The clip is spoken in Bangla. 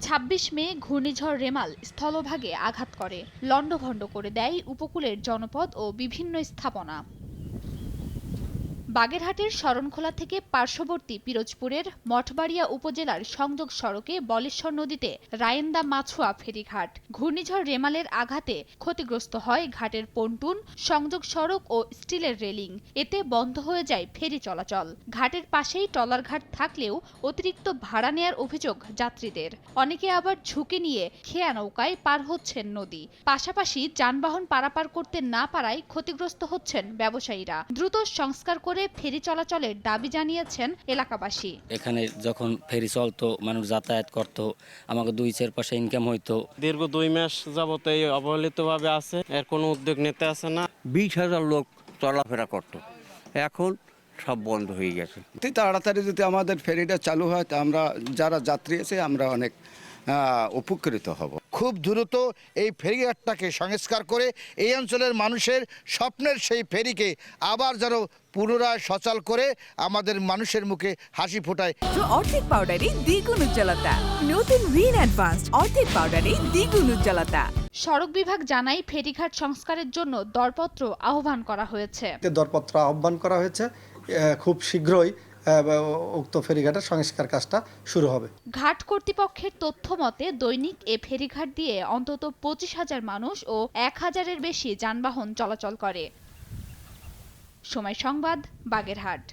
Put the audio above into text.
২৬ মে ঘূর্ণিঝড় রেমাল স্থলভাগে আঘাত করে, লণ্ডভণ্ড করে দেয় উপকূলের জনপদ ও বিভিন্ন স্থাপনা। বাগেরহাটের শরণখোলা থেকে পার্শ্ববর্তী পিরোজপুরের মঠবাড়িয়া উপজেলার সংযোগ সড়কে বলেশ্বর নদীতে রায়েন্দা মাছুয়া ফেরিঘাট। ঘূর্ণিঝড় রেমালের আঘাতে ক্ষতিগ্রস্ত হয় ঘাটের পন্টুন, সংযোগ সড়ক ও স্টিলের রেলিং। এতে বন্ধ হয়ে যায় ফেরি চলাচল। ঘাটের পাশেই ট্রলারঘাট থাকলেও অতিরিক্ত ভাড়া নেয়ার অভিযোগ যাত্রীদের। অনেকে আবার ঝুঁকি নিয়ে খেয়া নৌকায় পার হচ্ছেন নদী। পাশাপাশি যানবাহন পারাপার করতে না পারায় ক্ষতিগ্রস্ত হচ্ছেন ব্যবসায়ীরা। দ্রুত সংস্কার করে ফেরি চলাচলের দাবি জানিয়েছেন এলাকাবাসী। এখানে যখন ফেরি চলতো, মানুষ যাতায়াত করত, আমাকে 2-4 পয়সা ইনকাম হইতো। দীর্ঘ 2 মাস যাবত এই অবহেলিতভাবে আছে, এর কোনো উদ্যোগ নিতে আসে না। 20,000 লোক চলাফেরা করত, এখন সব বন্ধ হয়ে গেছে। তাড়াতাড়ি যদি আমাদের ফেরিটা চালু হয় তা আমরা যারা যাত্রী আছে আমরা অনেক উপকৃত হব। খুব দ্রুত এই ফেরিঘাটটাকে সংস্কার করে এই অঞ্চলের মানুষের স্বপ্নের সেই ফেরিকে আবার যেন পুনরায় সচল করে আমাদের মানুষের মুখে হাসি ফোটায়। অর্ধেক পাউডারে দ্বিগুণ উজ্জ্বলতা, নতুন রিন অ্যাডভান্সড অর্ধেক পাউডারে দ্বিগুণ উজ্জ্বলতা। সড়ক বিভাগ জানায় ফেরিঘাট সংস্কারের জন্য দরপত্র আহ্বান করা হয়েছে। দরপত্র আহ্বান করা হয়েছে, খুব শীঘ্রই উক্ত ফেরিঘাটের সংস্কার কাজটা শুরু হবে। ঘাট কর্তৃপক্ষের তথ্য মতে দৈনিক এ ফেরিঘাট দিয়ে অন্তত 25,000 মানুষ ও 1,000-এর বেশি যানবাহন চলাচল করে। সময় সংবাদ, বাগেরহাট।